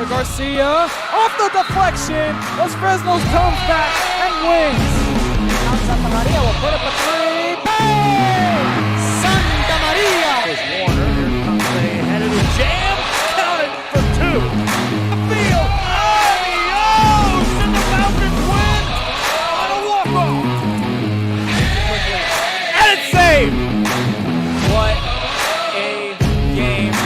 to Garcia. Off the deflection. Los Fresnos comes back and wins. Santa Maria will put up a three. Bang! Santa Maria! Here's Warner. Here comes the headed jam. Counted for two. Field. Adios! And the Falcons win on a walk-off. And it's saved. What a game.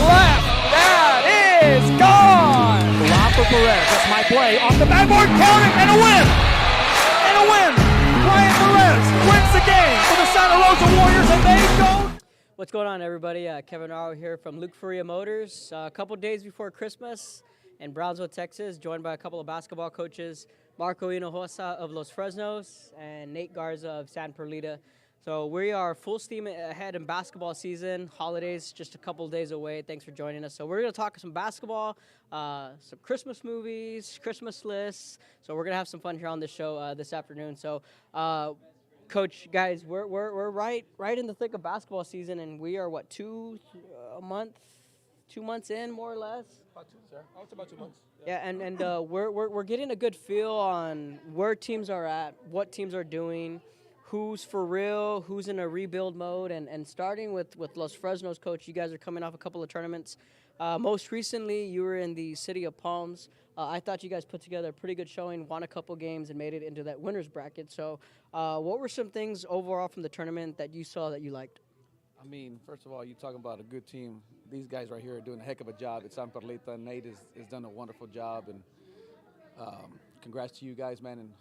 Left, that is gone! Rob for Perez, that's my play, off the backboard, counting, and a win! And a win! Ryan Perez wins the game for the Santa Rosa Warriors, and they go. What's going on, everybody? Kevin Arrow here from Luke Faria Motors. A couple days before Christmas in Brownsville, Texas, joined by a couple of basketball coaches, Marco Hinojosa of Los Fresnos and Nate Garza of San Perlita. So we are full steam ahead in basketball season. Holidays just a couple days away. Thanks for joining us. So we're going to talk some basketball, some Christmas movies, Christmas lists. So we're going to have some fun here on this show this afternoon. So, Coach, guys, we're right in the thick of basketball season, and we are, what, 2 months in, more or less? About 2, sir. Oh, it's about 2 months. Yeah, and we're getting a good feel on where teams are at, what teams are doing, who's for real, who's in a rebuild mode, and starting with Los Fresnos, Coach, you guys are coming off a couple of tournaments. Most recently, you were in the City of Palms. I thought you guys put together a pretty good showing, won a couple games, and made it into that winner's bracket. So what were some things overall from the tournament that you saw that you liked? I mean, first of all, you're talking about a good team. These guys right here are doing a heck of a job at San Perlita. Nate has done a wonderful job, and congrats to you guys, man, and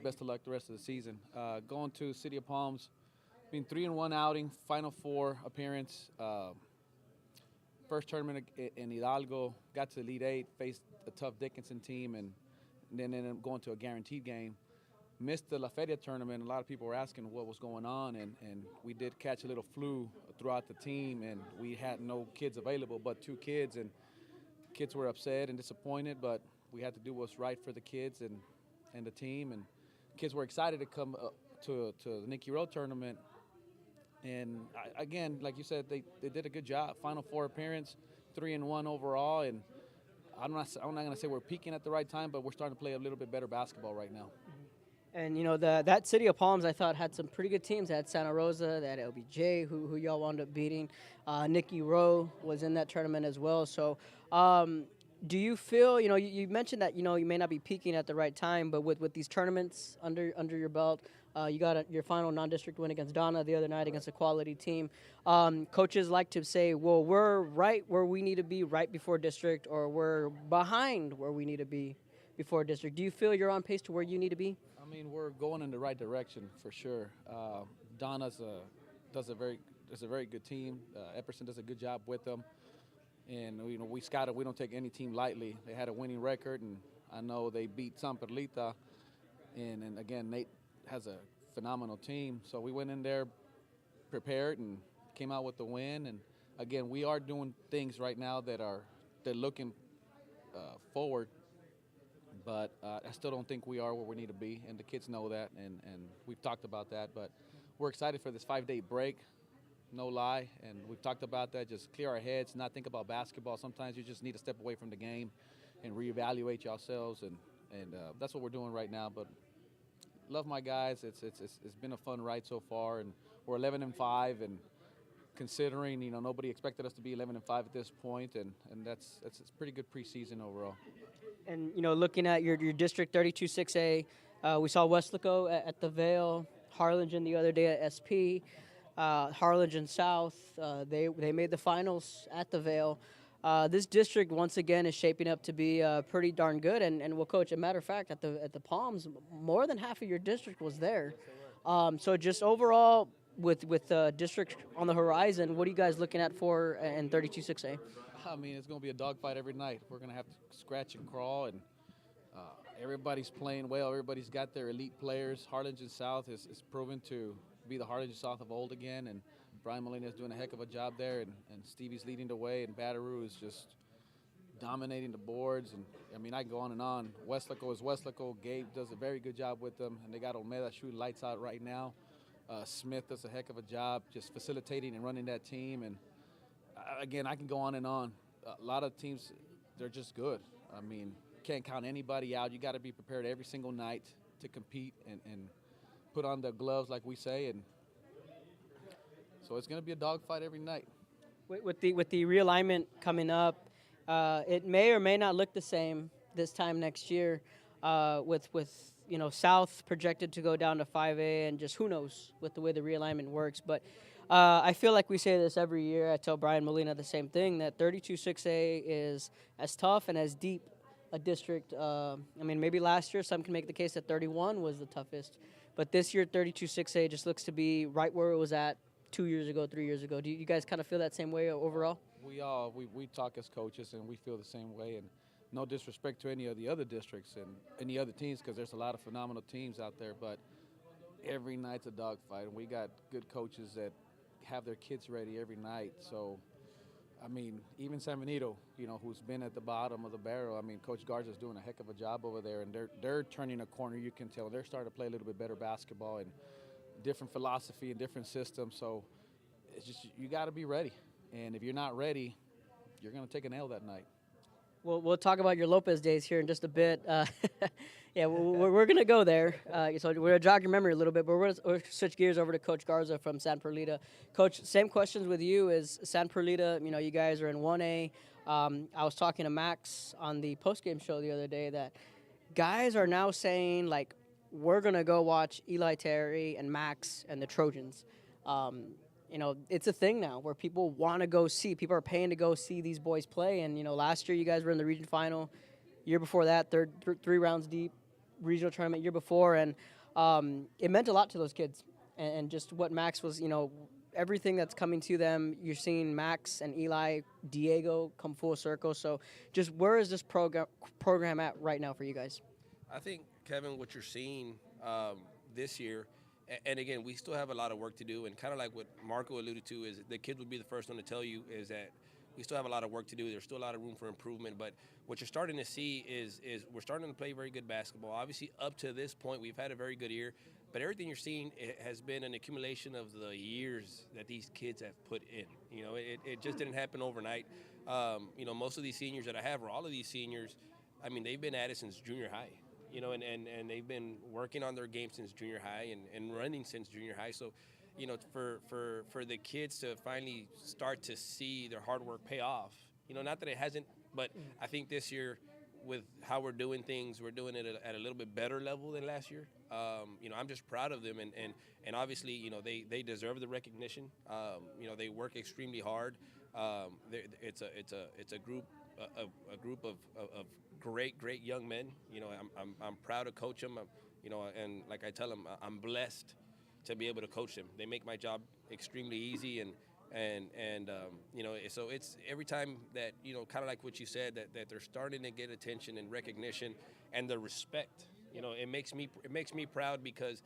best of luck the rest of the season. Going to City of Palms, being 3-1 outing, Final Four appearance, first tournament in Hidalgo, got to Elite Eight, faced a tough Dickinson team, and then ended up going to a guaranteed game. Missed the La Feria tournament. A lot of people were asking what was going on, and we did catch a little flu throughout the team, and we had no kids available but 2 kids, and kids were upset and disappointed, but we had to do what's right for the kids and the team, and kids were excited to come to the Nicky Road tournament. And again, like you said, they did a good job. Final Four appearance, 3-1 overall, and I'm not going to say we're peaking at the right time, but we're starting to play a little bit better basketball right now. And, you know, that City of Palms, I thought, had some pretty good teams. They had Santa Rosa, they had LBJ, who y'all wound up beating. Nicky Rowe was in that tournament as well. So do you feel, you know, you mentioned that, you know, you may not be peaking at the right time, but with these tournaments under your belt, you got your final non-district win against Donna the other night against a quality team. Coaches like to say, well, we're right where we need to be right before district, or we're behind where we need to be before district. Do you feel you're on pace to where you need to be? I mean, we're going in the right direction for sure. Donna's does a very good team. Epperson does a good job with them, and you know we scouted. We don't take any team lightly. They had a winning record, and I know they beat San Perlita, and again Nate has a phenomenal team. So we went in there prepared and came out with the win. And again, we are doing things right now they're looking forward. But I still don't think we are where we need to be, and the kids know that, and we've talked about that. But we're excited for this 5-day break, no lie, and we've talked about that. Just clear our heads, not think about basketball. Sometimes you just need to step away from the game and reevaluate yourselves, and that's what we're doing right now. But love my guys. It's been a fun ride so far, and we're 11-5, and considering, you know, nobody expected us to be 11-5 at this point, and that's pretty good preseason overall. And, you know, looking at your district 32-6A, we saw Weslaco at the Vale, Harlingen the other day at SP, Harlingen South. They made the finals at the Vale. This district, once again, is shaping up to be pretty darn good. And well, Coach, a matter of fact, at the Palms, more than half of your district was there. So just overall, with district on the horizon, what are you guys looking at for in 32-6A? I mean, it's going to be a dogfight every night. We're going to have to scratch and crawl, and everybody's playing well. Everybody's got their elite players. Harlingen South is proven to be the Harlingen South of old again, and Brian Molina is doing a heck of a job there, and Stevie's leading the way, and Batteroo is just dominating the boards. And I mean, I can go on and on. Weslaco is Weslaco. Gabe does a very good job with them, and they got Olmeda shooting lights out right now. Smith does a heck of a job just facilitating and running that team, and again, I can go on and on. A lot of teams, they're just good. I mean, can't count anybody out. You got to be prepared every single night to compete and put on the gloves, like we say, and so it's going to be a dogfight every night. With the realignment coming up, it may or may not look the same this time next year. With South projected to go down to 5A, and just who knows with the way the realignment works. But I feel like we say this every year. I tell Brian Molina the same thing, that 32-6A is as tough and as deep a district. I mean, maybe last year some can make the case that 31 was the toughest, but this year 32-6A just looks to be right where it was at 2 years ago, 3 years ago. Do you guys kind of feel that same way overall? We talk as coaches, and we feel the same way. And no disrespect to any of the other districts and any other teams, because there's a lot of phenomenal teams out there, but every night's a dogfight, and we got good coaches that have their kids ready every night. So, I mean, even San Benito, who's been at the bottom of the barrel, I mean, Coach Garza's doing a heck of a job over there, and they're turning a corner, you can tell. They're starting to play a little bit better basketball and different philosophy and different systems. So it's just, you got to be ready. And if you're not ready, you're going to take an L that night. We'll talk about your Lopez days here in just a bit. Yeah, we're going to go there. So we're going to jog your memory a little bit, but we're going to switch gears over to Coach Garza from San Perlita. Coach, same questions with you. Is San Perlita, you guys are in 1A. I was talking to Max on the postgame show the other day that guys are now saying, like, we're going to go watch Eli Terry and Max and the Trojans. It's a thing now where people want to go see. People are paying to go see these boys play. And, last year you guys were in the region final. Year before that, three rounds deep, regional tournament year before. And it meant a lot to those kids. And just what Max was, everything that's coming to them. You're seeing Max and Eli, Diego come full circle. So just where is this program at right now for you guys? I think, Kevin, what you're seeing this year, and again, we still have a lot of work to do, and kind of like what Marco alluded to, is the kids would be the first one to tell you is that we still have a lot of work to do. There's still a lot of room for improvement, but what you're starting to see is we're starting to play very good basketball. Obviously, up to this point, we've had a very good year, but everything you're seeing has been an accumulation of the years that these kids have put in. It just didn't happen overnight. Most of these seniors that I have, or all of these seniors, I mean, they've been at it since junior high. And they've been working on their game since junior high and running since junior high. So, for the kids to finally start to see their hard work pay off, not that it hasn't, but I think this year with how we're doing things, we're doing it at a little bit better level than last year. I'm just proud of them, and obviously, they deserve the recognition. They work extremely hard. It's a group of great young men. I'm proud to coach them. And like I tell them, I'm blessed to be able to coach them. They make my job extremely easy, and so it's every time that kind of like what you said, that they're starting to get attention and recognition and the respect. It makes me proud, because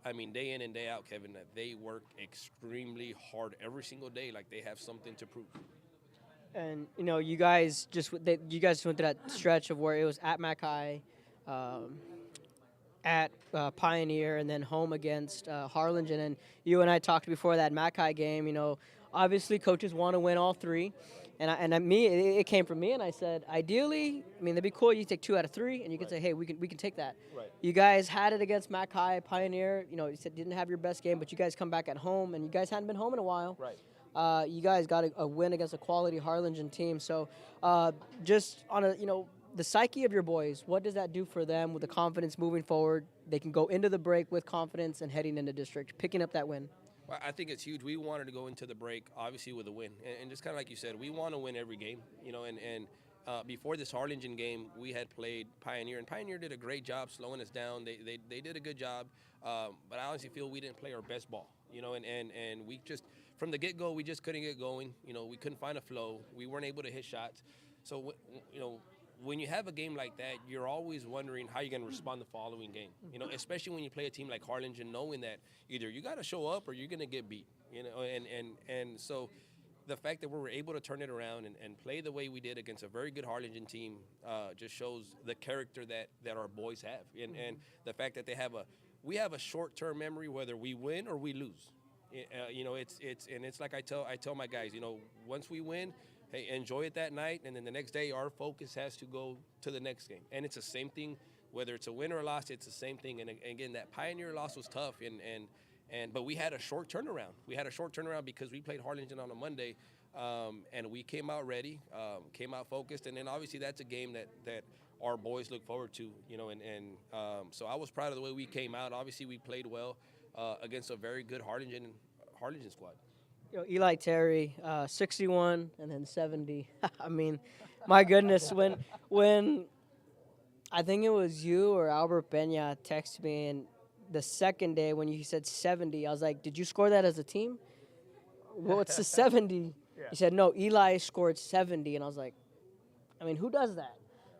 I mean, day in and day out, Kevin, that they work extremely hard every single day, like they have something to prove. And you guys just went through that stretch of where it was at Mackay, at Pioneer, and then home against Harlingen. And you and I talked before that Mackay game. Obviously coaches want to win all three, and it came from me. And I said, ideally, I mean, it'd be cool. You take 2 out of 3, and you can say, hey, we can take that. Right. You guys had it against Mackay, Pioneer. You said didn't have your best game, but you guys come back at home, and you guys hadn't been home in a while. Right. You guys got a win against a quality Harlingen team. So just on the psyche of your boys, what does that do for them with the confidence moving forward? They can go into the break with confidence and heading into district, picking up that win. Well, I think it's huge. We wanted to go into the break, obviously, with a win. And just kind of like you said, we want to win every game. And before this Harlingen game, we had played Pioneer, and Pioneer did a great job slowing us down. They did a good job. But I honestly feel we didn't play our best ball. And we just, from the get-go, we just couldn't get going. We couldn't find a flow. We weren't able to hit shots. So, when you have a game like that, you're always wondering how you're going to respond the following game. Especially when you play a team like Harlingen, knowing that either you got to show up or you're going to get beat. And so the fact that we were able to turn it around and play the way we did against a very good Harlingen team just shows the character that our boys have, and the fact that we have a short-term memory, whether we win or we lose. It's like I tell my guys, once we win, hey, enjoy it that night, and then the next day our focus has to go to the next game. And it's the same thing, whether it's a win or a loss, it's the same thing. And again, that Pioneer loss was tough, but we had a short turnaround. We had a short turnaround because we played Harlingen on a Monday, and we came out ready, came out focused, and then obviously that's a game that our boys look forward to, so I was proud of the way we came out. Obviously, we played well against a very good Harlingen squad. Eli Terry, 61 and then 70. I mean, my goodness, when I think it was you or Albert Peña texted me, and the second day when you said 70, I was like, did you score that as a team? What's the 70? He said, no, Eli scored 70. And I was like, I mean, who does that?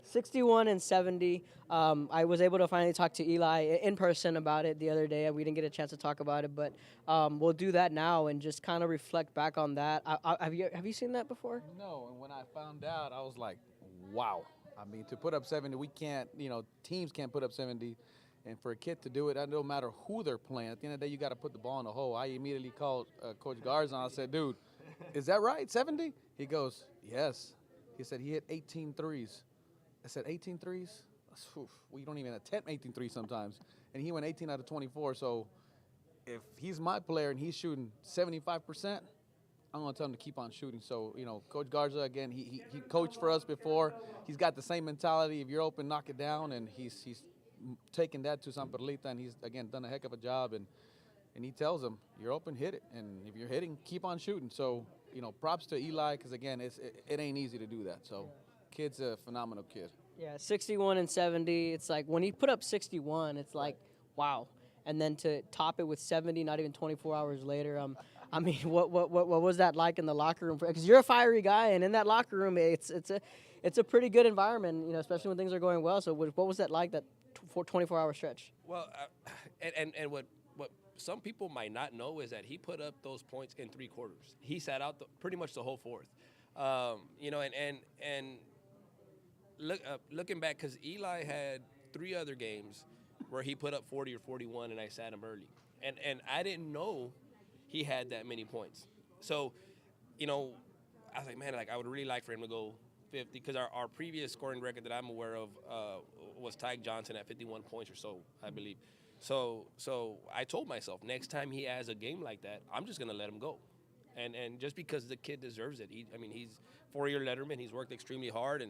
61 and 70. I was able to finally talk to Eli in person about it the other day. We didn't get a chance to talk about it, but we'll do that now and just kind of reflect back on that. Have you seen that before? No, and when I found out, I was like, wow. I mean, to put up 70, we can't, teams can't put up 70. And for a kid to do it, no matter who they're playing, at the end of the day, you got to put the ball in the hole. I immediately called Coach Garza, and I said, dude, is that right, 70? He goes, yes. He said he hit 18 threes. I said, 18 threes? Well, you don't even attempt 18 threes sometimes. And he went 18 out of 24. So if he's my player and he's shooting 75%, I'm going to tell him to keep on shooting. So, Coach Garza, again, he coached for us before. He's got the same mentality. If you're open, knock it down. And he's taken that to San Perlita, and he's, again, done a heck of a job. And he tells them, you're open, hit it. And if you're hitting, keep on shooting. So, props to Eli because, again, it ain't easy to do that. So kid's a phenomenal kid. Yeah, 61 and 70. It's like when he put up 61, it's like, wow. And then to top it with 70, not even 24 hours later. I mean, what was that like in the locker room? Because you're a fiery guy, and in that locker room, it's a pretty good environment, especially when things are going well. So what was that like, that 24-hour stretch? Well, and what some people might not know is that he put up those points in 3 quarters. He sat out pretty much the whole fourth. Looking back, because Eli had 3 other games where he put up 40 or 41, and I sat him early. And I didn't know he had that many points. So, I was like, man, I would really like for him to go 50, because our previous scoring record that I'm aware of was Tyke Johnson at 51 points or so, I believe. So I told myself, next time he has a game like that, I'm just going to let him go. And just because the kid deserves it. He's 4-year letterman. He's worked extremely hard,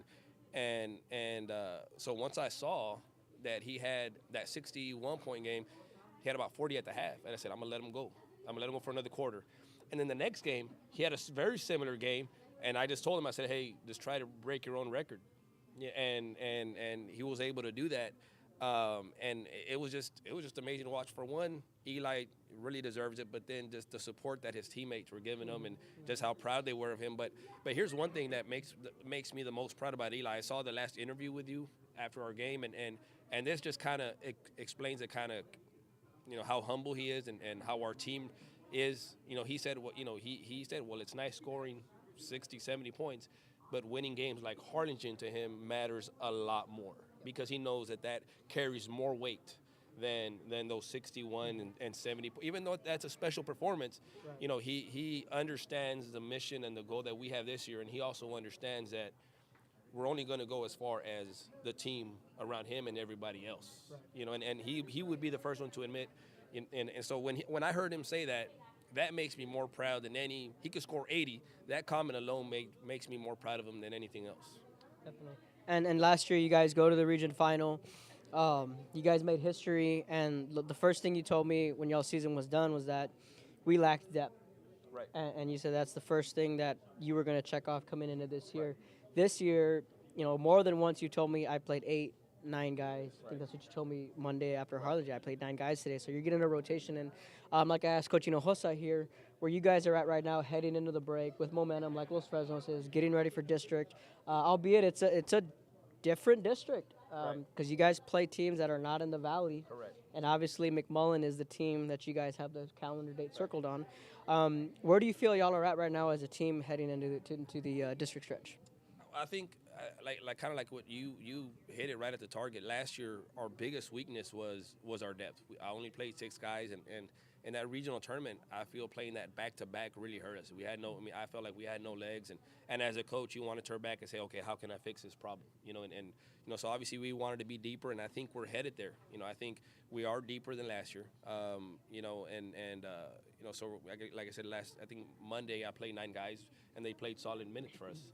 so once I saw that he had that 61-point game, he had about 40 at the half, and I said, I'm gonna let him go. I'm gonna let him go for another quarter. And then the next game, he had a very similar game, and I just told him, I said, hey, just try to break your own record. Yeah, and he was able to do that. And it was just amazing to watch. For one, Eli really deserves it, but then just the support that his teammates were giving him and just how proud they were of him. But here's one thing that makes me the most proud about Eli. I saw the last interview with you after our game, and this just kind of explains it, kind of, how humble he is and how our team is. He said, he said, well, it's nice scoring 60, 70 points, but winning games like Harlingen to him matters a lot more, because he knows that carries more weight than those 61 and 70. Even though that's a special performance, right. He understands the mission and the goal that we have this year, and he also understands that we're only going to go as far as the team around him and everybody else. Right. And he would be the first one to admit. And so when I heard him say that makes me more proud than he could score 80. That comment alone makes me more proud of him than anything else. Definitely. And last year you guys go to the region final. You guys made history, and the first thing you told me when y'all's season was done was that we lacked depth. Right. And you said that's the first thing that you were going to check off coming into this year. Right. This year, more than once you told me I played 8-9 guys. I think that's what you told me Monday after Harlingen. I played 9 guys today. So you're getting a rotation. And like I asked Coach Hinojosa here, where you guys are at right now, heading into the break with momentum like Los Fresnos is, getting ready for district. Albeit it's a different district because you guys play teams that are not in the valley. Correct. And obviously McMullen is the team that you guys have the calendar date circled on. Where do you feel y'all are at right now as a team heading into the district stretch? I think like what you hit it right at the target. Last year, our biggest weakness was our depth. I only played 6 guys, in that regional tournament, I feel playing that back-to-back really hurt us. I felt like we had no legs, and as a coach, you want to turn back and say, okay, how can I fix this problem? So obviously we wanted to be deeper, and I think we're headed there. I think we are deeper than last year. So like I said, I think Monday I played 9 guys, and they played solid minutes for us.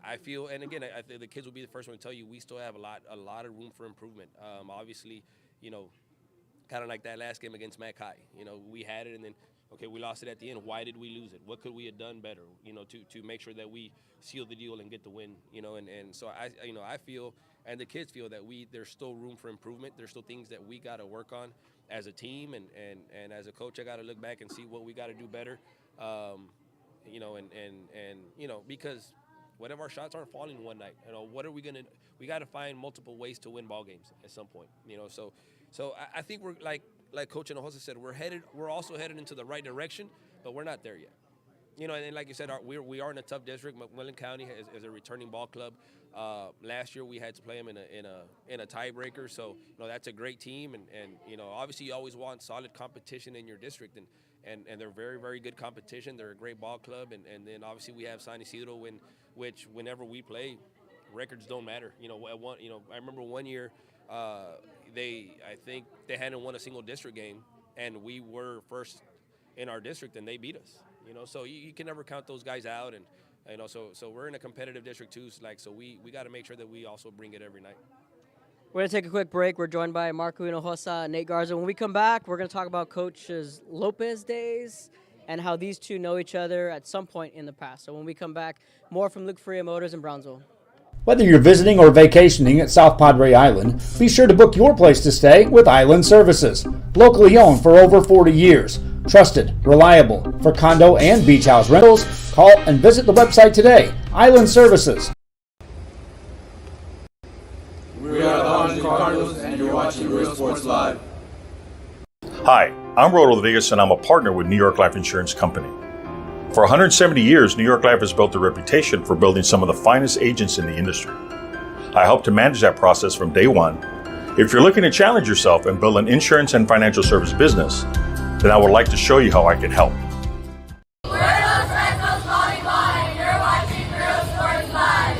I feel, and again, I think the kids will be the first one to tell you we still have a lot of room for improvement. Obviously, kind of like that last game against Mac High. We had it, and then okay, we lost it at the end. Why did we lose it? What could we have done better? To make sure that we seal the deal and get the win. And so I feel, and the kids feel that there's still room for improvement. There's still things that we got to work on as a team, and as a coach, I got to look back and see what we got to do better. Because what if our shots aren't falling one night? What are we gonna? We got to find multiple ways to win ball games at some point. So I think we're like Coach Hinojosa said, we're also headed into the right direction, but we're not there yet. And like you said, we are in a tough district. McMillan County is a returning ball club. Last year we had to play them in a tiebreaker, so that's a great team, and obviously you always want solid competition in your district, and they're very, very good competition. They're a great ball club, and then obviously we have San Isidro, which whenever we play, records don't matter. I remember one year I think they hadn't won a single district game, and we were first in our district, and they beat us. So you can never count those guys out, and so we're in a competitive district too. So we got to make sure that we also bring it every night. We're going to take a quick break. We're joined by Marco Hinojosa and Nate Garza. When we come back, we're going to talk about Coaches Lopez days and how these two know each other at some point in the past. So when we come back, more from Luke Faria Motors in Brownsville. Whether you're visiting or vacationing at South Padre Island, be sure to book your place to stay with Island Services. Locally owned for over 40 years. Trusted, reliable for condo and beach house rentals. Call and visit the website today. Island Services. We are the Honda Cardinals, and you're watching Real Sports Live. Hi, I'm Roldo Rodriguez, and I'm a partner with New York Life Insurance Company. For 170 years, New York Life has built a reputation for building some of the finest agents in the industry. I help to manage that process from day one. If you're looking to challenge yourself and build an insurance and financial service business, then I would like to show you how I can help. We're Los Fresnos Volleyball, and you're watching Real Sports Live.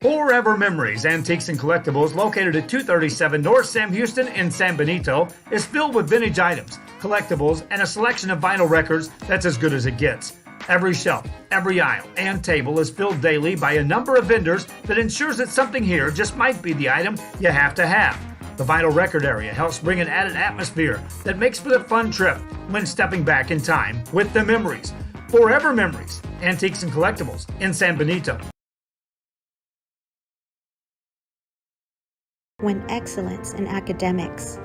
Forever Memories, Antiques and Collectibles, located at 237 North Sam Houston in San Benito, is filled with vintage items, collectibles, and a selection of vinyl records that's as good as it gets. Every shelf, every aisle, and table is filled daily by a number of vendors that ensures that something here just might be the item you have to have. The vinyl record area helps bring an added atmosphere that makes for a fun trip when stepping back in time with the memories. Forever Memories, Antiques and Collectibles in San Benito. When excellence in academics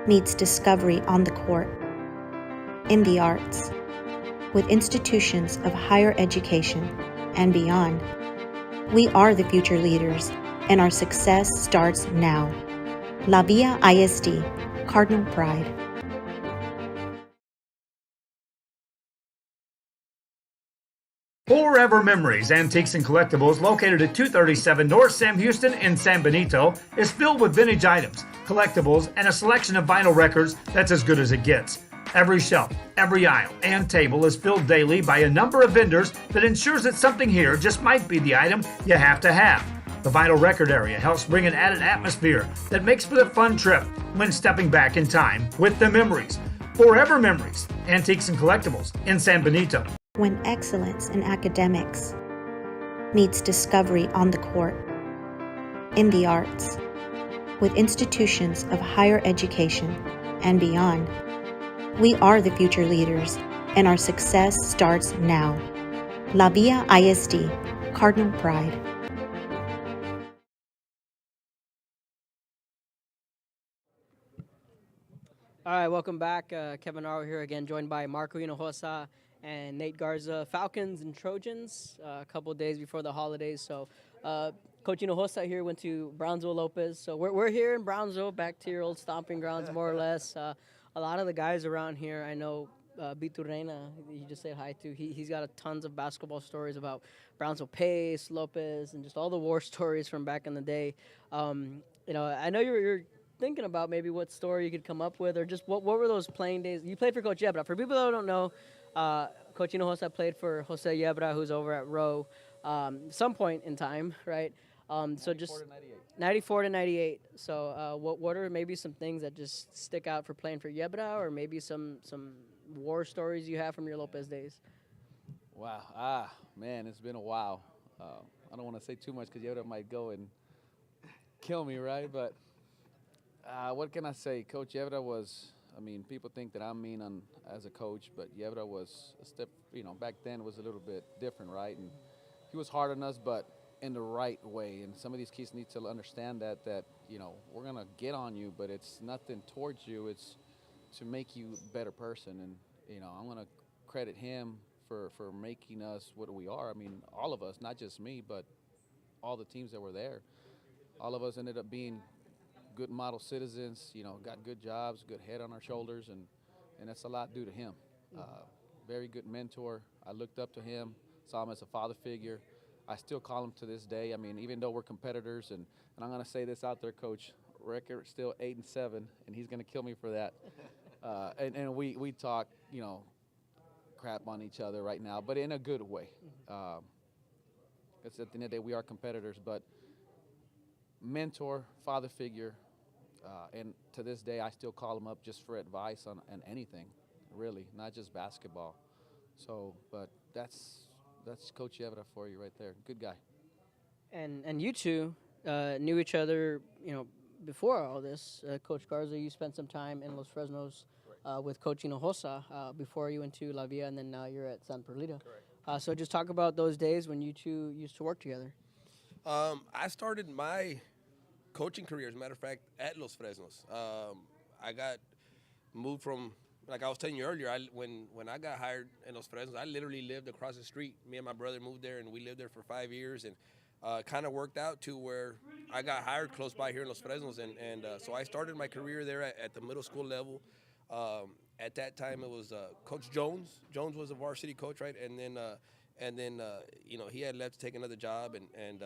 meets discovery on the court, in the arts, with institutions of higher education and beyond, we are the future leaders, and our success starts now. La Villa ISD, Cardinal Pride. Forever Memories, Antiques and Collectibles, located at 237 North Sam Houston in San Benito, is filled with vintage items, collectibles, and a selection of vinyl records that's as good as it gets. Every shelf, every aisle, and table is filled daily by a number of vendors that ensures that something here just might be the item you have to have. The vinyl record area helps bring an added atmosphere that makes for a fun trip when stepping back in time with the memories. Forever Memories, Antiques and Collectibles in San Benito. When excellence in academics meets discovery on the court, in the arts, with institutions of higher education and beyond, we are the future leaders, and our success starts now. La Villa ISD, Cardinal Pride. All right, welcome back. Kevin Arrow here again, joined by Marco Hinojosa and Nate Garza. Falcons and Trojans, a couple of days before the holidays. So, Coach Hinojosa here went to Brownsville Lopez. So we're here in Brownsville, back to your old stomping grounds, more or less. A lot of the guys around here, I know. Bitu Reina, you just said hi to. He's got tons of basketball stories about Brownsville Pace, Lopez, and just all the war stories from back in the day. I know you're thinking about maybe what story you could come up with, or just what were those playing days? You played for Coach Yebra. For people that don't know, Coach Hinojosa played for Jose Yebra, who's over at Rowe, some point in time, right? So just 94 to 98. So what are maybe some things that just stick out for playing for Yebra, or maybe some war stories you have from your Lopez days? Wow. Man, it's been a while. I don't want to say too much because Yebra might go and kill me, right? But what can I say? Coach Yebra was, people think that I'm mean as a coach, but Yebra was a step, back then was a little bit different, right? And he was hard on us, but in the right way. And some of these kids need to understand that we're going to get on you, but it's nothing towards you. It's to make you a better person. And, I'm going to credit him for making us what we are. All of us, not just me, but all the teams that were there. All of us ended up being good model citizens, got good jobs, good head on our shoulders, and that's a lot due to him. Very good mentor. I looked up to him, saw him as a father figure. I still call him to this day. Even though we're competitors, and I'm going to say this out there, Coach, record still 8-7, and he's going to kill me for that. And we talk, crap on each other right now, but in a good way. Because at the end of the day, we are competitors, but mentor, father figure, and to this day, I still call him up just for advice on anything, really, not just basketball. So, but that's Coach Yebra for you right there. Good guy. And you two knew each other, before all this. Coach Garza, you spent some time in Los Fresnos with Coach Hinojosa before you went to La Villa, and then now you're at San Perlita. So just talk about those days when you two used to work together. I started my coaching career, as a matter of fact, at Los Fresnos. I got moved from, like I was telling you earlier, when I got hired in Los Fresnos, I literally lived across the street. Me and my brother moved there, and we lived there for 5 years, and kind of worked out to where I got hired close by here in Los Fresnos, and so I started my career there at the middle school level. At that time, it was Coach Jones. Jones was a varsity coach, right? And then he had left to take another job, and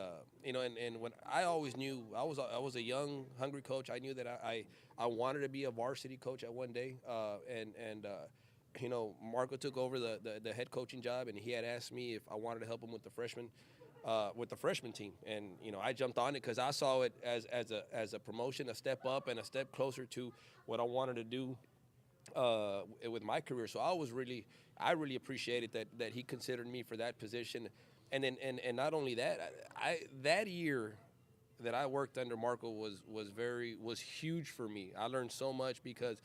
when I always knew I was a young, hungry coach. I knew that I wanted to be a varsity coach at one day, Marco took over the head coaching job, and he had asked me if I wanted to help him with the freshman team, and I jumped on it because I saw it as a promotion, a step up, and a step closer to what I wanted to do with my career. So I really appreciated that he considered me for that position, and not only that, that year that I worked under Marco was huge for me. I learned so much because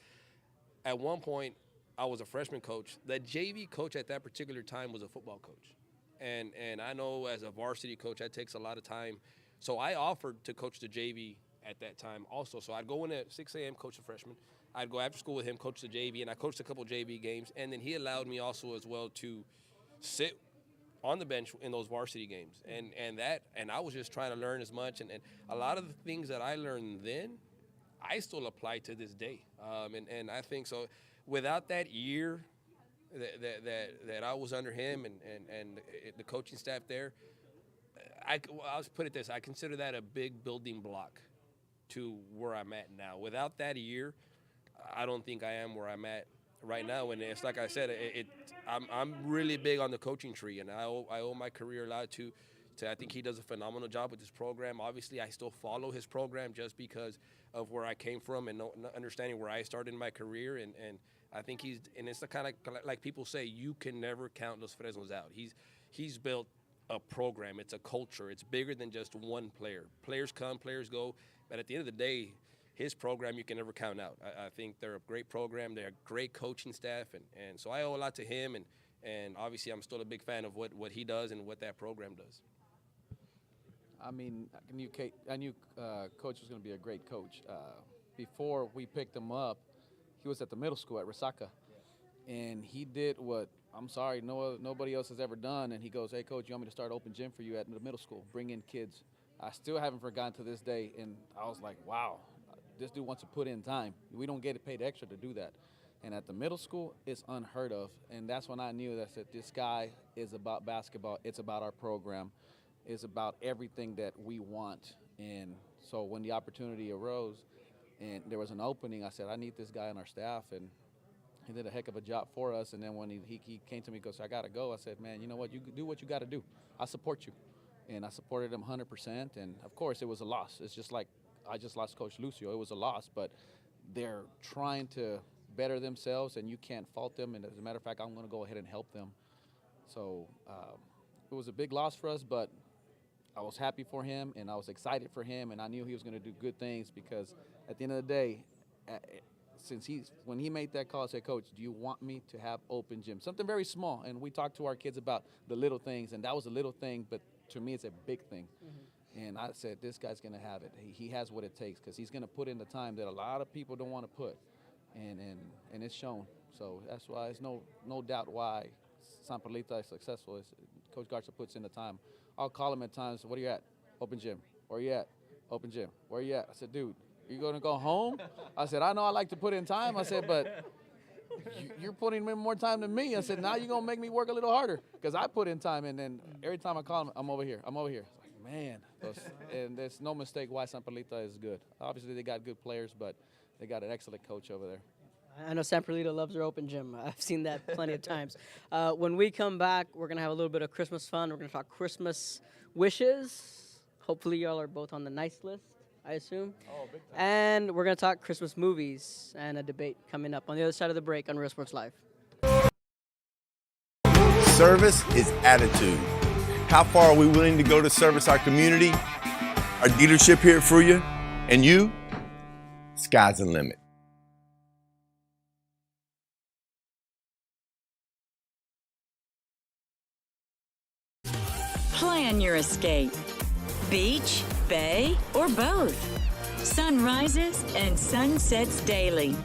at one point I was a freshman coach. The JV coach at that particular time was a football coach, and I know as a varsity coach that takes a lot of time. So I offered to coach the JV at that time also. So I'd go in at 6 a.m. coach the freshman. I'd go after school with him, coach the JV, and I coached a couple JV games. And then he allowed me also as well to sit on the bench in those varsity games. And I was just trying to learn as much. And a lot of the things that I learned then, I still apply to this day. And I think so. Without that year that I was under him and the coaching staff there, I'll put it this: I consider that a big building block to where I'm at now. Without that year, I don't think I am where I'm at right now. And it's like I said, I'm really big on the coaching tree, and I owe my career a lot to I think he does a phenomenal job with this program. Obviously, I still follow his program just because of where I came from and understanding where I started in my career. And I think it's the kind of like people say, you can never count Los Fresnos out. He's built a program. It's a culture. It's bigger than just one player. Players come, players go. But at the end of the day, his program you can never count out. I think they're a great program. They're a great coaching staff. And so I owe a lot to him. And obviously I'm still a big fan of what he does and what that program does. I knew Coach was going to be a great coach. Before we picked him up, he was at the middle school at Resaca, and he did what nobody else has ever done. And he goes, "Hey, coach, you want me to start open gym for you at the middle school? Bring in kids." I still haven't forgotten to this day, and I was like, "Wow, this dude wants to put in time. We don't get paid extra to do that." And at the middle school, it's unheard of. And that's when I knew that this guy is about basketball. It's about our program. It's about everything that we want. And so when the opportunity arose and there was an opening, I said, I need this guy on our staff. And he did a heck of a job for us. And then when he came to me and goes, I got to go, I said, man, you know what? You do what you got to do. I support you. And I supported him 100%. And, of course, it was a loss. It's just like I just lost Coach Lucio. It was a loss. But they're trying to better themselves, and you can't fault them. And as a matter of fact, I'm going to go ahead and help them. So it was a big loss for us, but I was happy for him, and I was excited for him, and I knew he was going to do good things because at the end of the day, when he made that call, I said, Coach, do you want me to have open gym? Something very small, and we talked to our kids about the little things, and that was a little thing, but to me it's a big thing. Mm-hmm. And I said, this guy's going to have it. He has what it takes because he's going to put in the time that a lot of people don't want to put. And it's shown. So that's why there's no doubt why San Perlita is successful. Coach Garza puts in the time. I'll call him at times, what are you at? Open gym. Where are you at? Open gym. Where are you at? I said, dude, you going to go home? I said, I know I like to put in time. I said, but you're putting in more time than me. I said, now you're going to make me work a little harder because I put in time. And then every time I call him, I'm over here. I'm over here. It's like, man. And there's no mistake why San Perlita is good. Obviously, they got good players, but they got an excellent coach over there. I know San Perlita loves their open gym. I've seen that plenty of times. When we come back, we're going to have a little bit of Christmas fun. We're going to talk Christmas wishes. Hopefully, y'all are both on the nice list, I assume. Oh, big time. And we're going to talk Christmas movies and a debate coming up on the other side of the break on Real Sports Live. Service is attitude. How far are we willing to go to service our community, our dealership here at Fruya, and you? Sky's the limit. Plan your escape. Beach, bay, or both. Sunrises and sunsets daily.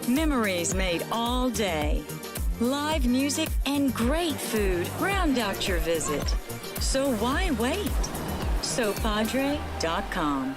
Memories made all day. Live music and great food round out your visit. So why wait? SoPadre.com.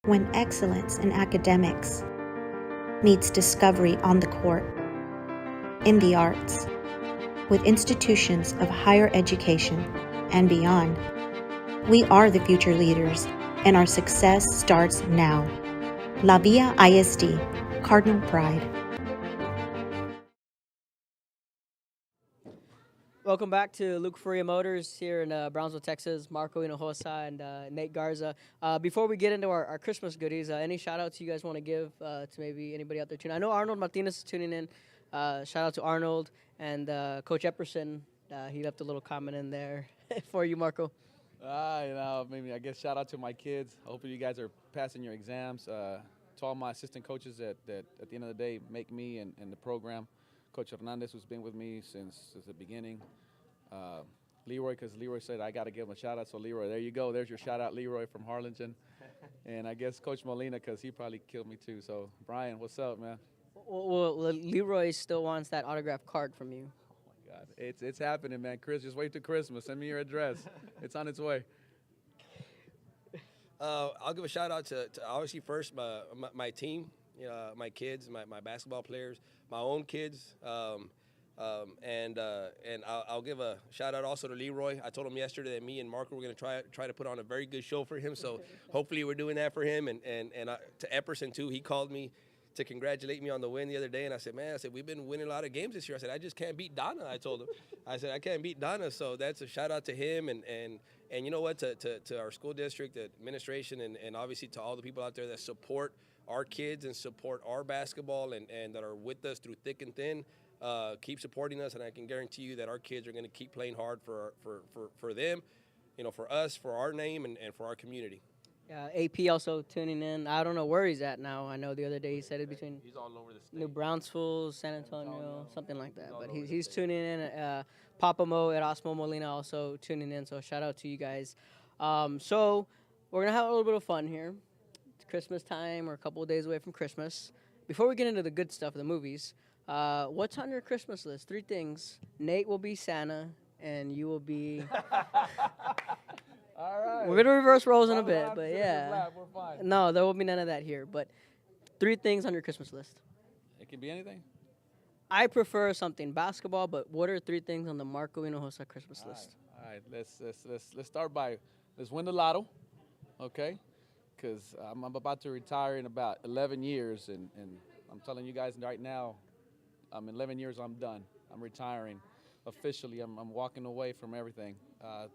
When excellence in academics meets discovery on the court, in the arts, with institutions of higher education and beyond, we are the future leaders, and our success starts now. La Villa ISD, Cardinal Pride. Welcome back to Luke Furia Motors here in Brownsville, Texas. Marco Hinojosa and Nate Garza. Before we get into our Christmas goodies, any shout-outs you guys want to give to maybe anybody out there tuning in? I know Arnold Martinez is tuning in. Shout-out to Arnold and Coach Epperson. He left a little comment in there for you, Marco. Maybe I guess shout-out to my kids. Hopefully you guys are passing your exams. To all my assistant coaches that at the end of the day make me and the program. Coach Hernandez, who's been with me since the beginning. Leroy, because Leroy said I got to give him a shout out. So Leroy, there you go. There's your shout out, Leroy from Harlingen. And I guess Coach Molina, because he probably killed me too. So Brian, what's up, man? Well, Leroy still wants that autographed card from you. Oh my God, it's happening, man. Chris, just wait till Christmas. Send me your address. It's on its way. I'll give a shout out to obviously first my team, my kids, my basketball players, my own kids. And I'll give a shout out also to Leroy. I told him yesterday that me and Marco were going to try to put on a very good show for him. So hopefully we're doing that for him. And to Epperson too, he called me to congratulate me on the win the other day. And I said, man, we've been winning a lot of games this year. I said, I just can't beat Donna. I told him, I said, I can't beat Donna. So that's a shout out to him. And you know what, to our school district, the administration, and obviously to all the people out there that support our kids and support our basketball and that are with us through thick and thin. Keep supporting us, and I can guarantee you that our kids are going to keep playing hard for them, for us, for our name, and for our community. AP also tuning in. I don't know where he's at now. I know the other day he said it between he's all over the state. New Brownsville, San Antonio, something like that. But he's tuning in. Papa Mo at Osmo Molina also tuning in. So shout out to you guys. So we're gonna have a little bit of fun here. It's Christmas time. We're a couple of days away from Christmas. Before we get into the good stuff, the movies. What's on your Christmas list? 3 things. Nate will be Santa, and you will be. All right. We're gonna reverse roles in a bit, but yeah. Laugh, we're fine. No, there will be none of that here. But 3 things on your Christmas list. It can be anything. I prefer something basketball, but what are 3 things on the Marco Hinojosa Christmas list? All right. Let's start by let's win the lotto, okay? Because I'm about to retire in about 11 years, and I'm telling you guys right now, in 11 years I'm done. I'm retiring officially. I'm walking away from everything.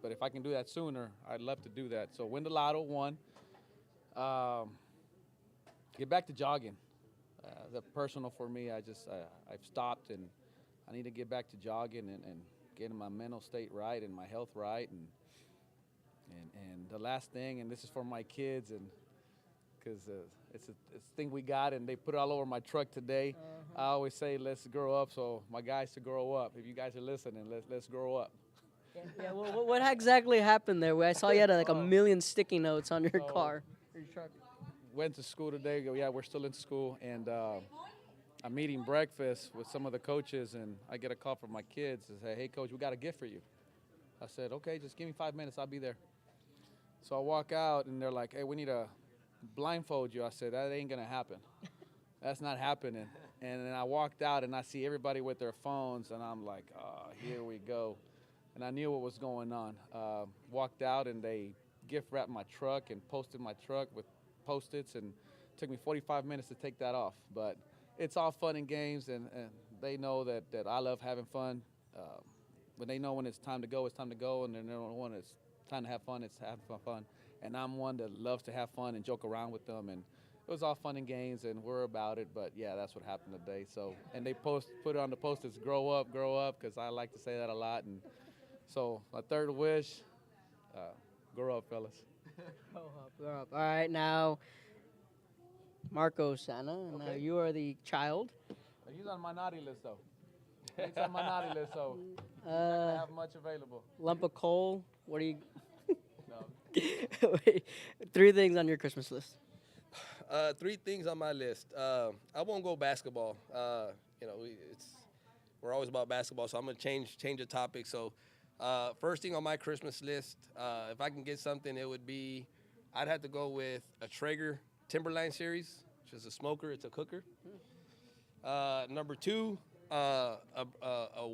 But if I can do that sooner, I'd love to do that. So win the lotto, 1. Get back to jogging. That's personal for me. I've stopped, and I need to get back to jogging and getting my mental state right and my health right. And the last thing, and this is for my kids, and because it's a thing we got, and they put it all over my truck today. I always say, let's grow up, so my guys to grow up. If you guys are listening, let's grow up. Yeah, well, what exactly happened there? I saw you had like a million sticky notes on your car. Or your truck. Went to school today. Yeah, we're still in school, and I'm eating breakfast with some of the coaches, and I get a call from my kids and say, hey, Coach, we got a gift for you. I said, okay, just give me 5 minutes. I'll be there. So I walk out, and they're like, hey, we need to blindfold you. I said, that ain't going to happen. That's not happening. And then I walked out, and I see everybody with their phones, and I'm like, oh, here we go. And I knew what was going on. Walked out, and they gift wrapped my truck and posted my truck with Post-its, and it took me 45 minutes to take that off. But it's all fun and games, and they know that I love having fun. When they know when it's time to go, it's time to go, and then they know when it's time to have fun, it's having fun. And I'm one that loves to have fun and joke around with them, and it was all fun and games, and we're about it. But yeah, that's what happened today. So, and they put it on the Post-its, grow up, because I like to say that a lot. And so my third wish, grow up, fellas. Grow up. All right, now Marco Santa, now you are the child. He's on my naughty list, though. He's on my naughty list, so he's not going to have much available. Lump of coal. What do you? No. Wait, 3 things on your Christmas list. 3 things on my list. I won't go basketball. We're always about basketball, so I'm gonna change the topic. So, first thing on my Christmas list, if I can get something, it would be, I'd have to go with a Traeger Timberline series, which is a smoker. It's a cooker. Number 2, a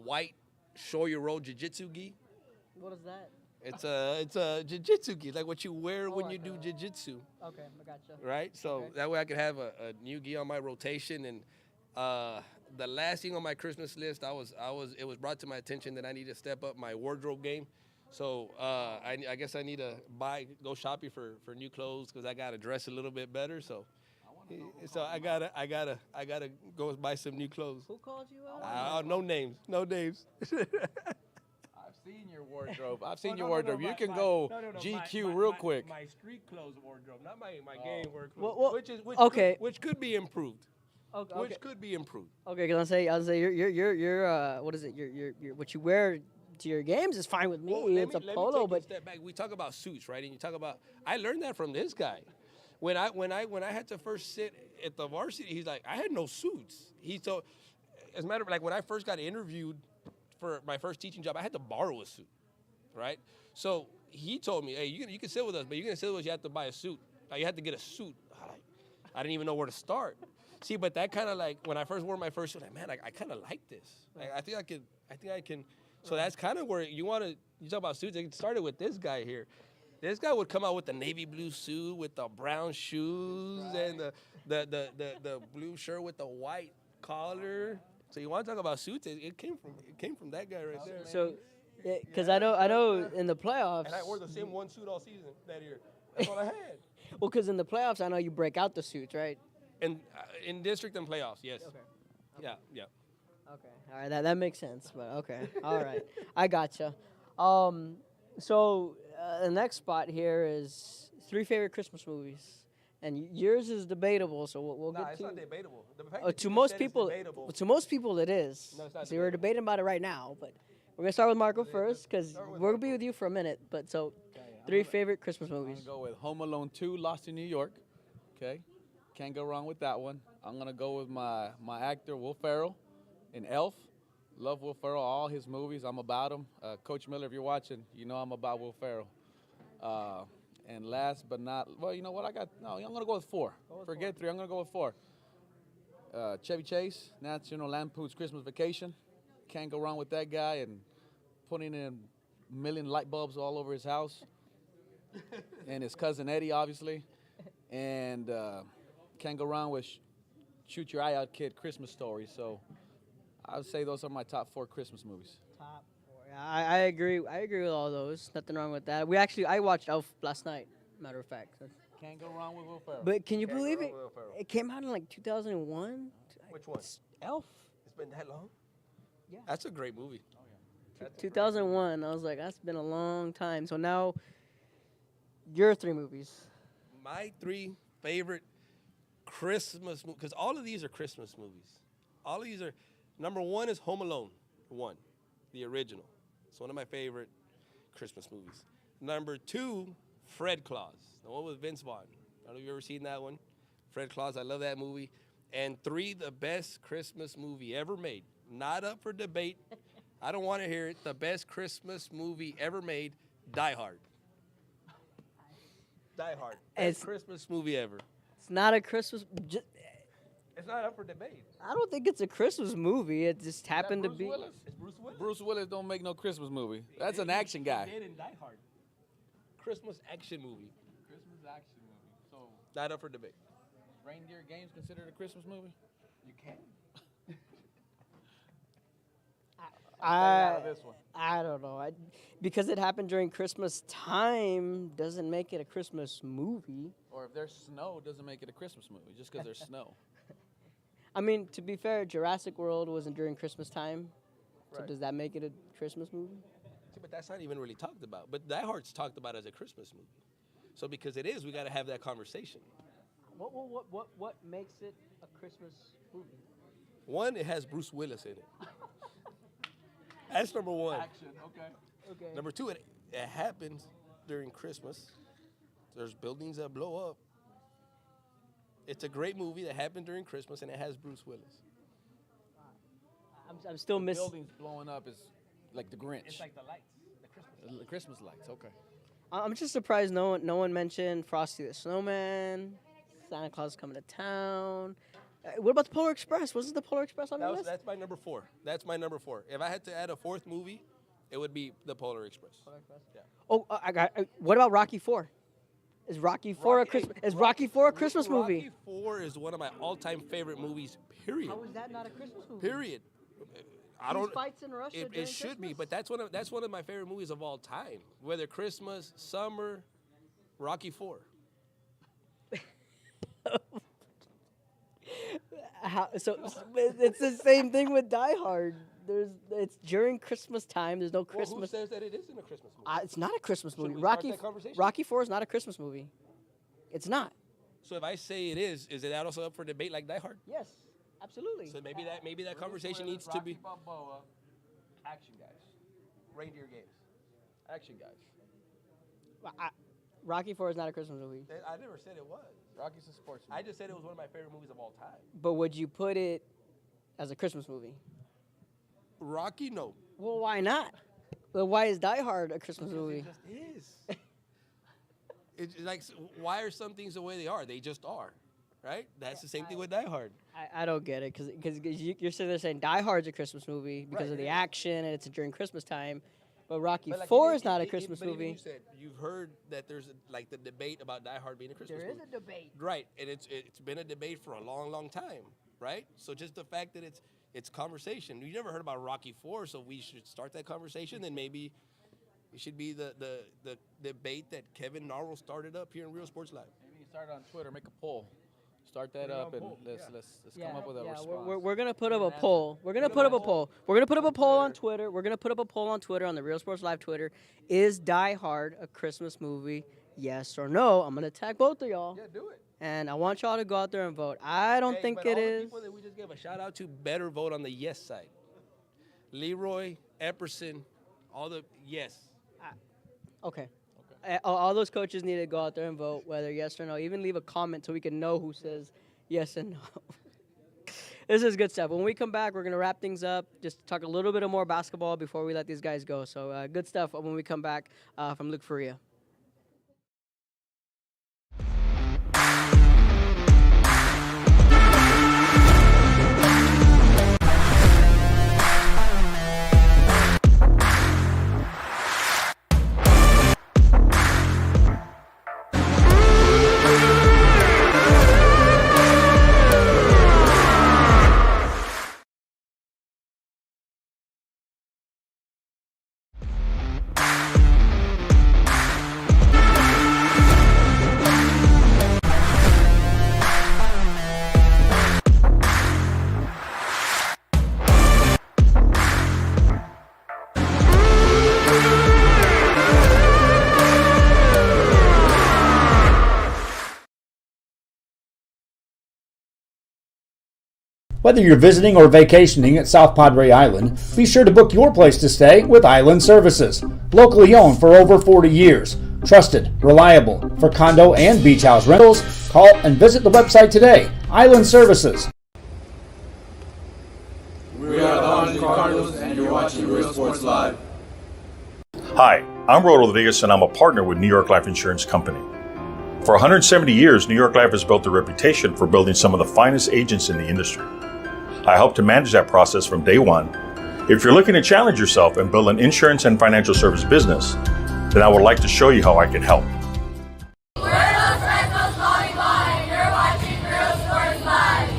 white show-your-roll jiu-jitsu gi. What is that? It's a jiu-jitsu gi, like what you wear when you do jiu-jitsu. Okay, I gotcha. Right? So that way I could have a new gi on my rotation. And the last thing on my Christmas list, it was brought to my attention that I need to step up my wardrobe game. So I guess I need to go shopping for new clothes, because I gotta dress a little bit better. So I gotta go buy some new clothes. Who called you out? No names. I've seen your wardrobe. You can go GQ real quick. My street clothes wardrobe, not my game wardrobe. Okay. Which could be improved. Okay. Which could be improved. Okay, because I'll say you're what is it? You're what you wear to your games is fine with me. It's a polo, but step back. We talk about suits, right? And you talk about, I learned that from this guy. When I had to first sit at the varsity, he's like, I had no suits. He told, as a matter of fact, when I first got interviewed for my first teaching job, I had to borrow a suit, right? So he told me, hey, you can sit with us, but you're gonna sit with us, you have to buy a suit. You have to get a suit. I didn't even know where to start. See, but that kind of like when I first wore my first suit, like, man, I kind of like this. Like, I think I can. So that's kind of where you talk about suits. It started with this guy here. This guy would come out with the navy blue suit with the brown shoes and the blue shirt with the white collar. So you want to talk about suits? It came from that guy right there. So, because I know in the playoffs. And I wore the same one suit all season that year. That's all I had. Well, because in the playoffs, I know you break out the suits, right? And in district and playoffs, yes. Okay. Yeah. Okay. All right. That makes sense. But okay. All right. I gotcha. So the next spot here is 3 favorite Christmas movies, and yours is debatable. So we'll get to. It's not debatable. To most people, it is. No, it's not so we're debating about it right now, but we're gonna start with Marco first because we're gonna be with you for a minute. But so, 3 favorite Christmas movies. I'm gonna go with Home Alone 2, Lost in New York. Okay, can't go wrong with that one. I'm gonna go with my actor Will Ferrell in Elf. Love Will Ferrell, all his movies. I'm about him. Coach Miller, if you're watching, you know I'm about Will Ferrell. And last but not, well, you know what? I'm gonna go with 4. Forget 3. I'm gonna go with 4. Chevy Chase, National Lampoon's Christmas Vacation. Can't go wrong with that guy and putting in a million light bulbs all over his house. And his cousin Eddie, obviously. And can't go wrong with Shoot Your Eye Out Kid, Christmas Story. So I would say those are my top 4 Christmas movies. Top 4. Yeah, I agree. I agree with all those. Nothing wrong with that. I watched Elf last night. Matter of fact. Can't go wrong with Will Ferrell. But can you believe it? It came out in like 2001. Which one? Elf. It's been that long? Yeah. That's a great movie. 2001. I was like, that's been a long time. So now, your 3 movies. My 3 favorite Christmas movies, because all of these are Christmas movies. All of these are, number 1 is Home Alone 1, the original. It's one of my favorite Christmas movies. Number 2, Fred Claus, the one with Vince Vaughn. I don't know if you've ever seen that one. Fred Claus, I love that movie. And 3, the best Christmas movie ever made. Not up for debate. I don't want to hear it. The best Christmas movie ever made, Die Hard. Die Hard. Best Christmas movie ever. It's not a Christmas. It's not up for debate. I don't think it's a Christmas movie. It just happened to be. Willis? It's Bruce Willis. Bruce Willis don't make no Christmas movie. That's an action guy. He did in Die Hard. Christmas action movie. Christmas action movie. So Not up for debate. Reindeer Games considered a Christmas movie? You can. I don't know. Because it happened during Christmas time doesn't make it a Christmas movie. Or if there's snow, doesn't make it a Christmas movie, just because there's snow. I mean, to be fair, Jurassic World wasn't during Christmas time. Right. So does that make it a Christmas movie? See, but that's not even really talked about. But Die Hard's talked about as a Christmas movie. So because it is, we got to have that conversation. What makes it a Christmas movie? 1, it has Bruce Willis in it. That's number 1. Action, okay. Number 2, it happens during Christmas. There's buildings that blow up. It's a great movie that happened during Christmas, and it has Bruce Willis. I'm still missing. Buildings blowing up is like the Grinch. It's like the lights, The Christmas lights, okay. I'm just surprised no one mentioned Frosty the Snowman, Santa Claus is coming to town. What about the Polar Express? Wasn't the Polar Express on your list? That's my number 4. That's my number 4. If I had to add a 4th movie, it would be the Polar Express. Yeah. Oh, what about Rocky 4? Is Rocky 4 a Christmas? Is Rocky 4 a Christmas movie? Rocky 4 is one of my all-time favorite movies. Period. How is that not a Christmas movie? Period. I don't. Fights in Russia. It should be, but that's one of my favorite movies of all time. Whether Christmas, summer, Rocky 4. So it's the same thing with Die Hard. It's during Christmas time. There's no Christmas. Well, who says that it isn't a Christmas movie? It's not a Christmas movie. we start that conversation? Rocky 4 is not a Christmas movie. It's not. So if I say it is that also up for debate like Die Hard? Yes, absolutely. So maybe that conversation needs to be. Rocky Balboa, action guys. Reindeer Games. Action guys. Rocky 4 is not a Christmas movie. I never said it was. Rocky's a sports movie. I just said it was one of my favorite movies of all time. But would you put it as a Christmas movie? Rocky, no. Well, why not? Well, why is Die Hard a Christmas movie? It just is. It's like, why are some things the way they are? They just are. right? That's the same thing with Die Hard. I don't get it because you're sitting there saying Die Hard's a Christmas movie because of the action and it's during Christmas time, but Rocky IV is not a Christmas movie. You said you've heard that there's like the debate about Die Hard being a Christmas movie. There is a debate, right? And it's been a debate for a long time, right? So just the fact that it's conversation. You never heard about Rocky IV, so we should start that conversation. Then maybe it should be the debate that Kevin Narwhal started up here in Real Sports Live. Maybe start on Twitter, make a poll. Start that up and let's come up with a response. We're gonna put up a poll. We're gonna put up a poll. We're gonna put up a poll on Twitter. We're gonna put up a poll on Twitter on the Real Sports Live Twitter. Is Die Hard a Christmas movie? Yes or no? I'm gonna tag both of y'all. Yeah, do it. And I want y'all to go out there and vote. I don't think it is. The people that we just gave a shout out to better vote on the yes side. Leroy, Epperson, all the yes. Okay. All those coaches need to go out there and vote, whether yes or no. Even leave a comment so we can know who says yes and no. This is good stuff. When we come back, we're going to wrap things up, just talk a little bit more basketball before we let these guys go. So good stuff when we come back from Luke Faria. Whether you're visiting or vacationing at South Padre Island, be sure to book your place to stay with Island Services. Locally owned for over 40 years. Trusted, reliable for condo and beach house rentals. Call and visit the website today. Island Services. We are the Honduran Cardinals, and you're watching Real Sports Live. Hi, I'm Rodolfo Rodriguez, and I'm a partner with New York Life Insurance Company. For 170 years, New York Life has built a reputation for building some of the finest agents in the industry. I help to manage that process from day one. If you're looking to challenge yourself and build an insurance and financial service business, then I would like to show you how I can help. We're Los Fresnos volleyball, and you're watching Real Sports Live.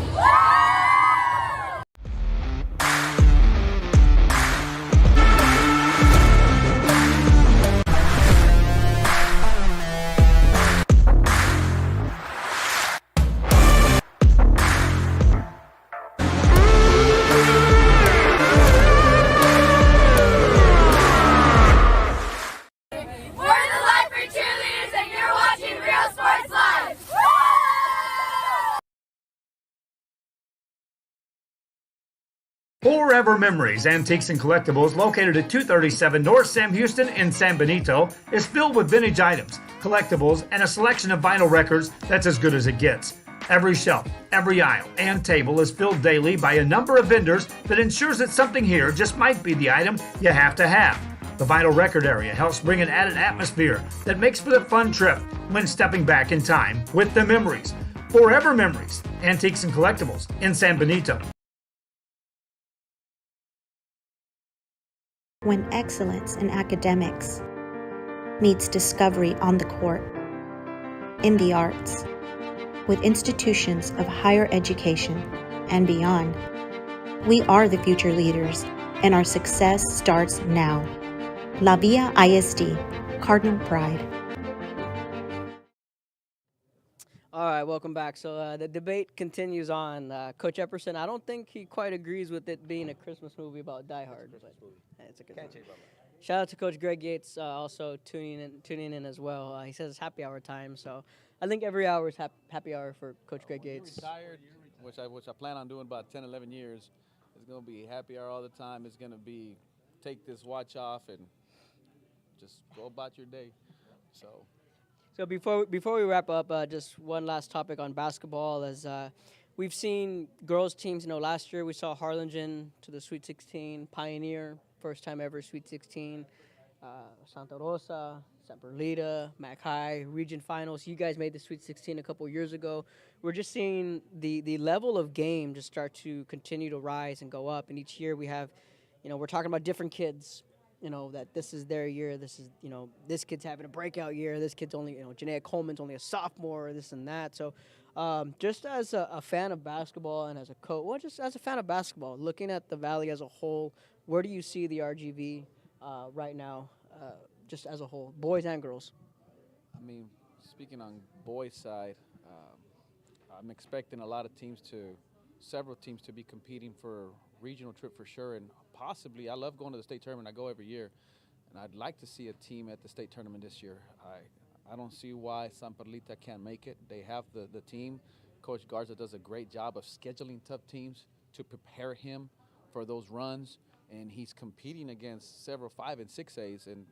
We're the Life for Cheerleaders, and you're watching Real Sports Live. Forever Memories, Antiques and Collectibles, located at 237 North Sam Houston in San Benito, is filled with vintage items, collectibles, and a selection of vinyl records that's as good as it gets. Every shelf, every aisle, and table is filled daily by a number of vendors that ensures that something here just might be the item you have to have. The vinyl record area helps bring an added atmosphere that makes for a fun trip when stepping back in time with the memories. Forever Memories, Antiques and Collectibles in San Benito. When excellence in academics meets discovery on the court, in the arts, with institutions of higher education and beyond, we are the future leaders, and our success starts now. La Villa ISD, Cardinal Pride. All right, welcome back. So the debate continues on. Coach Epperson, I don't think he quite agrees with it being a Christmas movie about Die Hard. But it's a Christmas movie. Shout out to Coach Greg Yates, also tuning in as well. He says it's happy hour time, so I think every hour is happy hour for Coach Greg Yates. Retired, which I plan on doing about 10, 11 years. It's going to be happy hour all the time. It's going to be take this watch off and just go about your day. So before we wrap up, just one last topic on basketball. As we've seen girls teams, last year we saw Harlingen to the Sweet 16, Pioneer, first time ever Sweet 16, Santa Rosa, at Perlita, Mac High, region finals. You guys made the Sweet 16 a couple years ago. We're just seeing the level of game just start to continue to rise and go up. And each year we have, we're talking about different kids, that this is their year. This is, this kid's having a breakout year. This kid's only, Janaea Coleman's only a sophomore, this and that. So just as a fan of basketball and as a coach, well, just as a fan of basketball, looking at the Valley as a whole, where do you see the RGV right now, just as a whole, boys and girls? I mean, speaking on boys' side, I'm expecting several teams to be competing for a regional trip for sure, and possibly, I love going to the state tournament. I go every year, and I'd like to see a team at the state tournament this year. I don't see why San Perlita can't make it. They have the team. Coach Garza does a great job of scheduling tough teams to prepare him for those runs, and he's competing against several 5 and 6As, and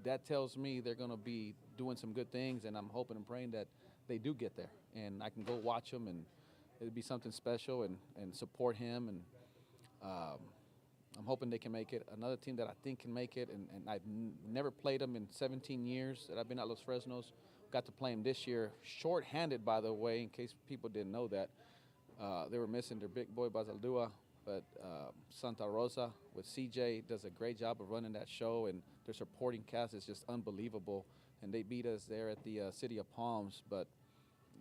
that tells me they're going to be doing some good things, and I'm hoping and praying that they do get there, and I can go watch them, and it'll be something special and support him, and I'm hoping they can make it. Another team that I think can make it, and I've never played them in 17 years that I've been at Los Fresnos. Got to play them this year, short-handed, by the way, in case people didn't know that. They were missing their big boy, Bazaldua, but Santa Rosa with CJ does a great job of running that show, and their supporting cast is just unbelievable. And they beat us there at the City of Palms, but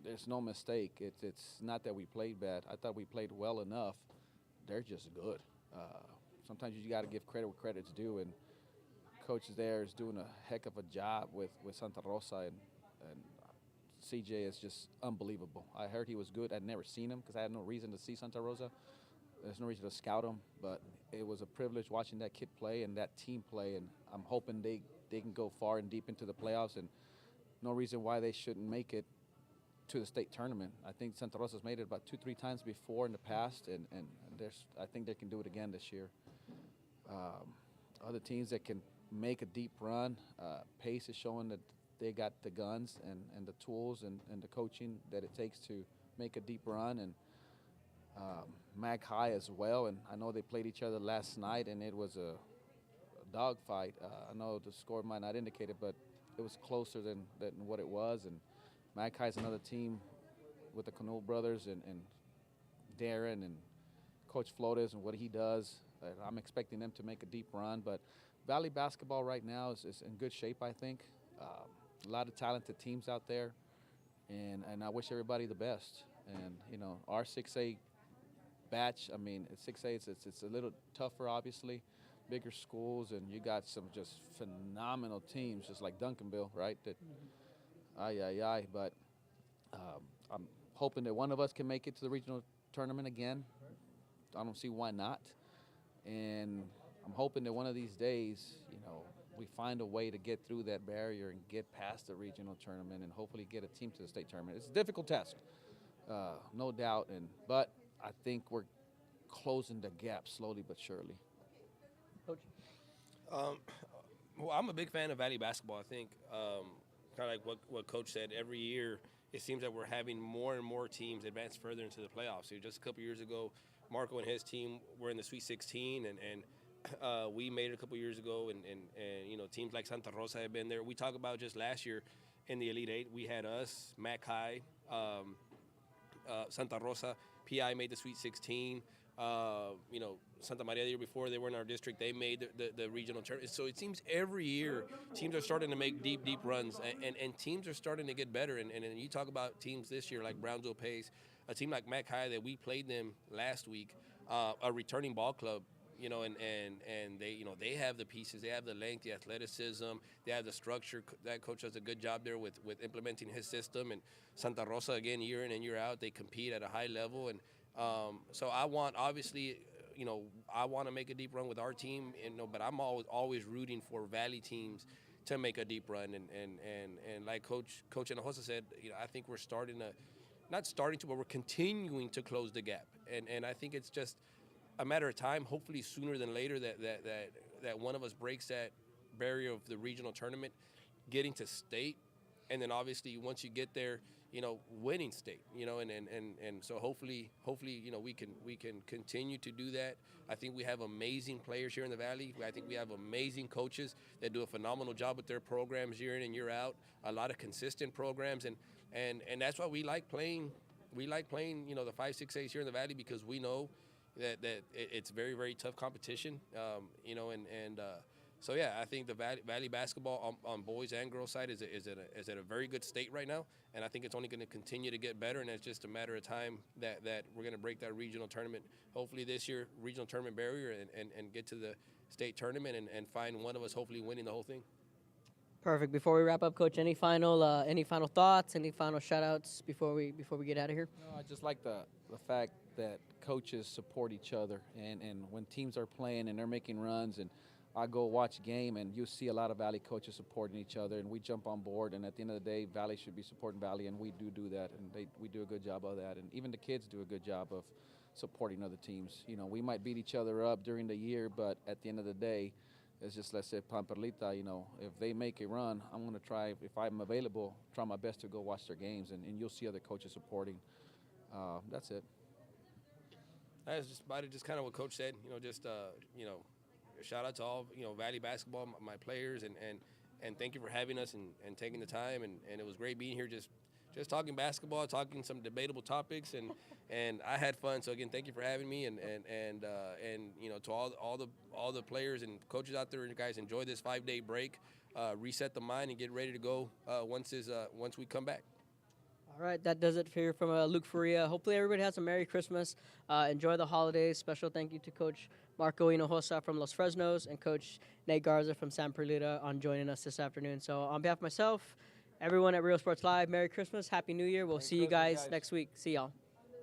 there's no mistake. It's not that we played bad. I thought we played well enough. They're just good. Sometimes you got to give credit where credit's due, and coach there is doing a heck of a job with Santa Rosa, and CJ is just unbelievable. I heard he was good. I'd never seen him because I had no reason to see Santa Rosa. There's no reason to scout him, but it was a privilege watching that kid play and that team play, and I'm hoping they can go far and deep into the playoffs, and no reason why they shouldn't make it to the state tournament. I think Santa Rosa's made it about 2-3 times before in the past, and I think they can do it again this year. Other teams that can make a deep run, Pace is showing that they got the guns and the tools and the coaching that it takes to make a deep run, and Mag High as well. And I know they played each other last night, and it was a dogfight. I know the score might not indicate it, but it was closer than what it was. And Mag High is another team with the Canoe brothers and Darren and Coach Flores and what he does. I'm expecting them to make a deep run, but Valley basketball right now is in good shape, I think. A lot of talented teams out there, and I wish everybody the best. And, our 6A batch, I mean, at 6A, it's a little tougher, obviously, bigger schools, and you got some just phenomenal teams, just like Duncanville, right? That, but I'm hoping that one of us can make it to the regional tournament again. I don't see why not. And I'm hoping that one of these days, we find a way to get through that barrier and get past the regional tournament and hopefully get a team to the state tournament. It's a difficult task, no doubt, but I think we're closing the gap slowly but surely. Coach? Well, I'm a big fan of Valley basketball. I think kind of like what Coach said, every year it seems that we're having more and more teams advance further into the playoffs. So just a couple years ago, Marco and his team were in the Sweet 16, and we made it a couple years ago, and teams like Santa Rosa have been there. We talk about just last year in the Elite Eight, we had us, Mac High, Santa Rosa, PI made the Sweet 16. Santa Maria the year before, they were in our district. They made the regional tournament. So it seems every year teams are starting to make deep runs, and teams are starting to get better. And you talk about teams this year like Brownsville Pace, a team like Mac High that we played them last week, a returning ball club. And they have the pieces, they have the length, the athleticism, they have the structure. That coach does a good job there with implementing his system. And Santa Rosa, again, year in and year out, they compete at a high level. And so I want, obviously, I want to make a deep run with our team, but I'm always rooting for Valley teams to make a deep run. And like Coach Hinojosa said, I think we're but we're continuing to close the gap. And I think it's just a matter of time, hopefully sooner than later, that one of us breaks that barrier of the regional tournament, getting to state. And then obviously once you get there, winning state, and so hopefully, we can continue to do that. I think we have amazing players here in the Valley. I think we have amazing coaches that do a phenomenal job with their programs year in and year out. A lot of consistent programs, and that's why we like playing. We like playing, the 5, 6, 8 here in the Valley, because we know that it's very, very tough competition, So yeah, I think the Valley basketball on boys and girls side is at a very good state right now, and I think it's only going to continue to get better, and it's just a matter of time that we're going to break that regional tournament. Hopefully this year, regional tournament barrier, and get to the state tournament and find one of us hopefully winning the whole thing. Perfect. Before we wrap up, Coach, any final thoughts, any final shout-outs before we get out of here? No, I just like the fact that coaches support each other, and when teams are playing and they're making runs, and I go watch a game, and you see a lot of Valley coaches supporting each other, and we jump on board, and at the end of the day, Valley should be supporting Valley, and we do that, and we do a good job of that, and even the kids do a good job of supporting other teams. We might beat each other up during the year, but at the end of the day, it's just, let's say, Perlita, if they make a run, I'm going to try, if I'm available, try my best to go watch their games, and you'll see other coaches supporting. That's it. That's just about it, just kind of what Coach said, shout out to all, Valley basketball, my players, and thank you for having us and taking the time, and it was great being here, just talking basketball, talking some debatable topics, and I had fun. So again, thank you for having me, and to all the players and coaches out there, guys, enjoy this 5-day break, reset the mind, and get ready to go once we come back. All right, that does it here from Luke Faria. Hopefully everybody has a Merry Christmas. Enjoy the holidays. Special thank you to Coach Marco Hinojosa from Los Fresnos and Coach Nate Garza from San Perlita on joining us this afternoon. So on behalf of myself, everyone at Real Sports Live, Merry Christmas, Happy New Year. We'll see you guys next week. See y'all.